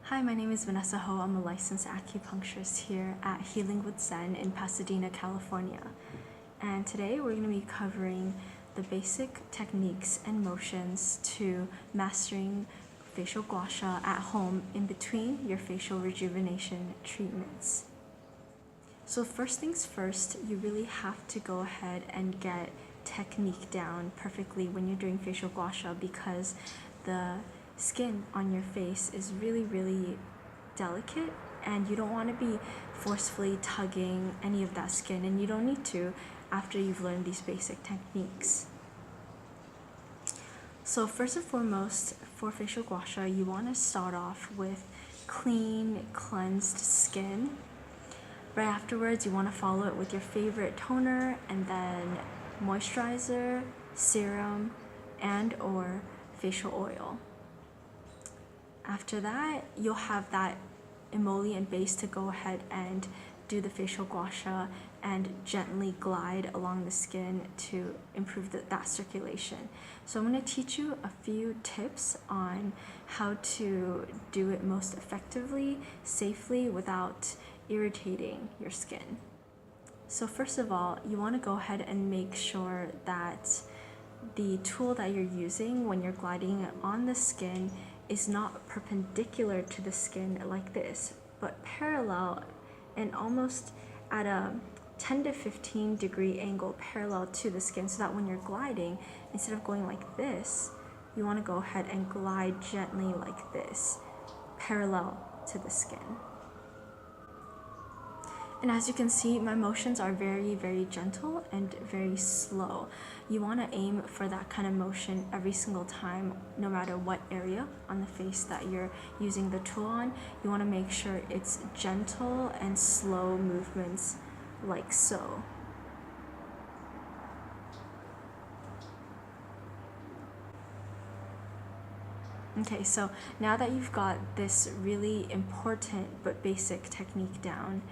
Hi, my name is Vanessa Ho. I'm a licensed acupuncturist here at Healing with Zen in Pasadena, California. And today we're going to be covering the basic techniques and motions to mastering facial gua sha at home in between your facial rejuvenation treatments. So first things first, you really have to go ahead and get technique down perfectly when you're doing facial gua sha, because the skin on your face is really delicate and you don't want to be forcefully tugging any of that skin, and you don't need to after you've learned these basic techniques. So first and foremost, for facial gua sha, you want to start off with clean, cleansed skin. Right afterwards, you want to follow it with your favorite toner and then moisturizer, serum, and or facial oil. After that, you'll have that emollient base to go ahead and do the facial gua sha and gently glide along the skin to improve that circulation. So I'm going to teach you a few tips on how to do it most effectively, safely, without irritating your skin. So first of all, you want to go ahead and make sure that the tool that you're using when you're gliding on the skin is not perpendicular to the skin like this, but parallel and almost at a 10 to 15 degree angle parallel to the skin, so that when you're gliding, instead of going like this, you want to go ahead and glide gently like this, parallel to the skin. And as you can see, my motions are very gentle and very slow. You want to aim for that kind of motion every single time, no matter what area on the face that you're using the tool on. You want to make sure it's gentle and slow movements, like so. Okay, so now that you've got this really important but basic technique down,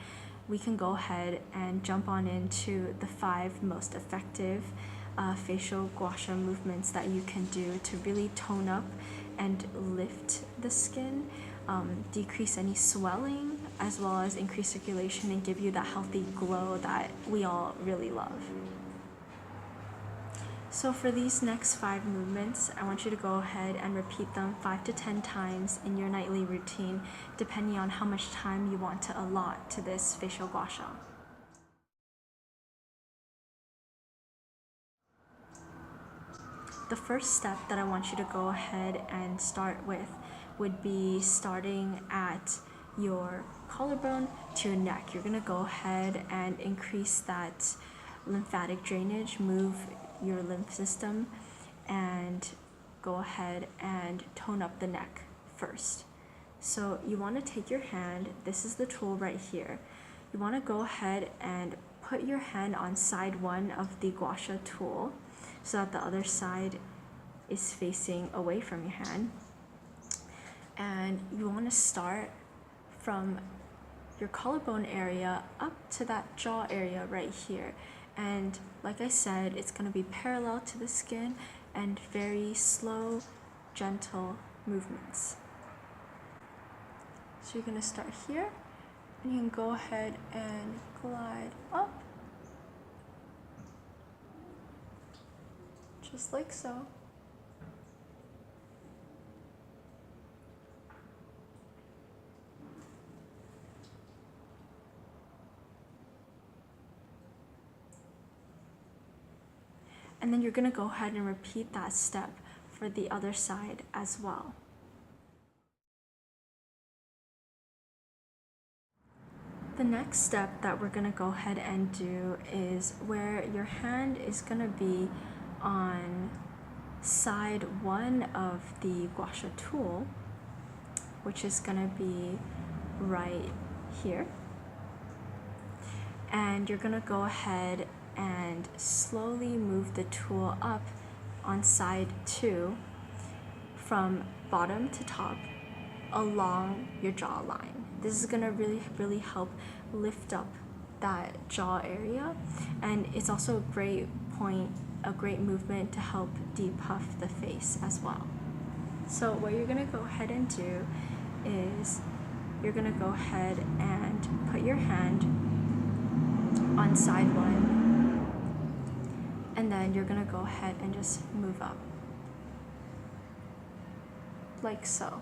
we can go ahead and jump on into the 5 most effective facial gua sha movements that you can do to really tone up and lift the skin, decrease any swelling, as well as increase circulation and give you that healthy glow that we all really love. So for these next 5 movements, I want you to go ahead and repeat them 5 to 10 times in your nightly routine, depending on how much time you want to allot to this facial gua sha. The first step that I want you to go ahead and start with would be starting at your collarbone to your neck. You're going to go ahead and increase that lymphatic drainage, move your lymph system, and go ahead and tone up the neck first. So you want to take your hand, this is the tool right here. You want to go ahead and put your hand on side 1 of the gua sha tool so that the other side is facing away from your hand. And you want to start from your collarbone area up to that jaw area right here. And like I said, it's going to be parallel to the skin and very slow, gentle movements. So you're going to start here, and you can go ahead and glide up, just like so. And then you're going to go ahead and repeat that step for the other side as well. The next step that we're going to go ahead and do is where your hand is going to be on side 1 of the gua sha tool, which is going to be right here. And you're going to go ahead and slowly move the tool up on side 2 from bottom to top along your jawline. This is going to really help lift up that jaw area, and it's also a great movement to help depuff the face as well. So what you're going to go ahead and do is you're gonna go ahead and put your hand on side one, and then you're gonna go ahead and just move up, like so.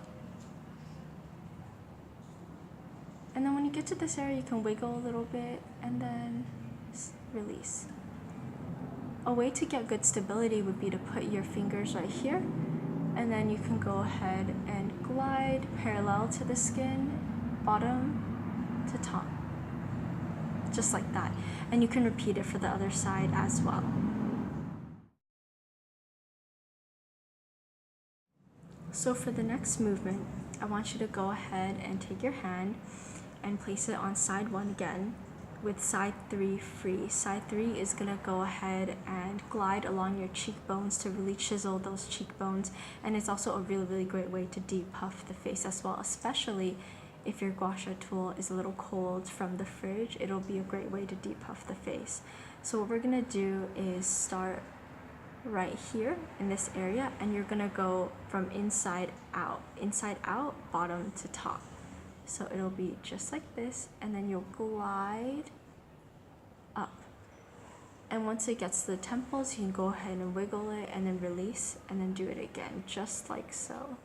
And then when you get to this area, you can wiggle a little bit and then release. A way to get good stability would be to put your fingers right here, and then you can go ahead and glide parallel to the skin, bottom to top, just like that. And you can repeat it for the other side as well. So for the next movement, I want you to go ahead and take your hand and place it on side one again, with side three free. Side three is gonna go ahead and glide along your cheekbones to really chisel those cheekbones, and it's also a really great way to depuff the face as well, especially if your gua sha tool is a little cold from the fridge. It'll be a great way to depuff the face. So what we're gonna do is start right here in this area, and you're gonna go from inside out, bottom to top. So it'll be just like this, and then you'll glide up. And once it gets to the temples, you can go ahead and wiggle it and then release, and then do it again, just like so.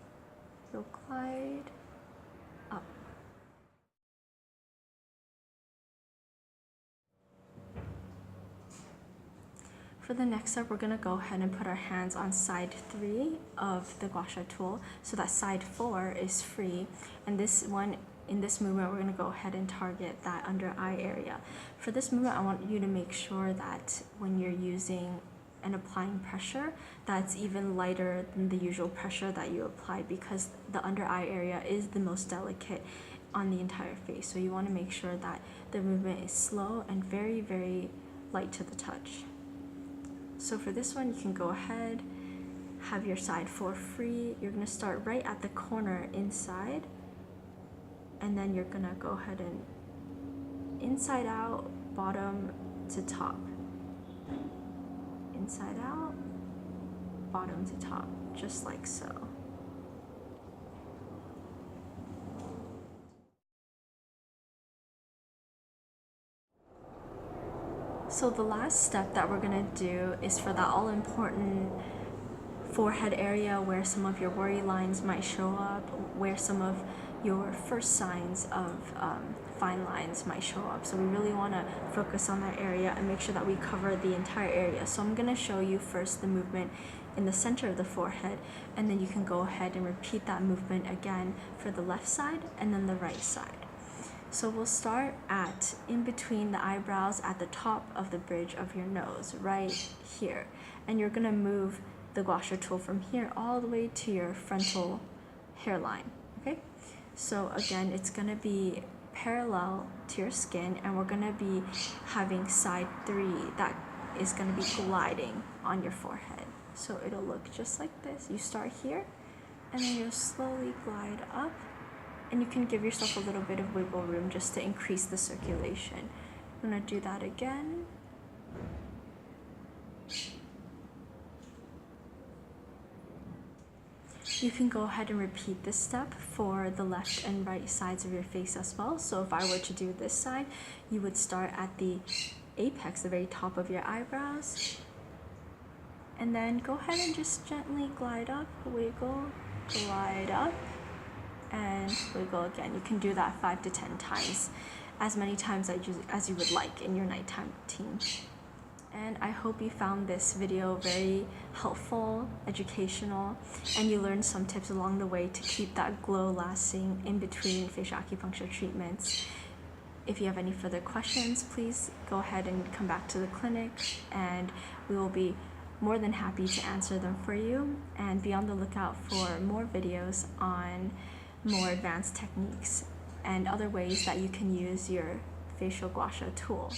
You'll glide up. For the next step, we're gonna go ahead and put our hands on side three of the gua sha tool, so that side four is free. And in this movement, we're gonna go ahead and target that under eye area. For this movement, I want you to make sure that when you're using and applying pressure, that's even lighter than the usual pressure that you applied, because the under eye area is the most delicate on the entire face. So you wanna make sure that the movement is slow and very light to the touch. So for this one, you can go ahead, have your side four free. You're gonna start right at the corner inside, and then you're gonna go ahead and inside out, bottom to top. Inside out, bottom to top, just like so. So the last step that we're gonna do is for that all-important forehead area where some of your worry lines might show up, where some of your first signs of fine lines might show up. So we really wanna focus on that area and make sure that we cover the entire area. So I'm gonna show you first the movement in the center of the forehead, and then you can go ahead and repeat that movement again for the left side and then the right side. So we'll start at in between the eyebrows at the top of the bridge of your nose, right here. And you're gonna move the gua sha tool from here all the way to your frontal hairline, okay? So again, it's gonna be parallel to your skin, and we're gonna be having side three that is gonna be gliding on your forehead. So it'll look just like this. You start here, and then you'll slowly glide up. And you can give yourself a little bit of wiggle room just to increase the circulation. I'm gonna do that again. You can go ahead and repeat this step for the left and right sides of your face as well. So if I were to do this side, you would start at the apex, the very top of your eyebrows. And then go ahead and just gently glide up, wiggle, glide up, and wiggle again. You can do that 5 to 10 times, as many times as you would like in your nighttime routine. And I hope you found this video very helpful, educational, and you learned some tips along the way to keep that glow lasting in between facial acupuncture treatments. If you have any further questions, please go ahead and come back to the clinic, and we will be more than happy to answer them for you. And be on the lookout for more videos on more advanced techniques and other ways that you can use your facial gua sha tool.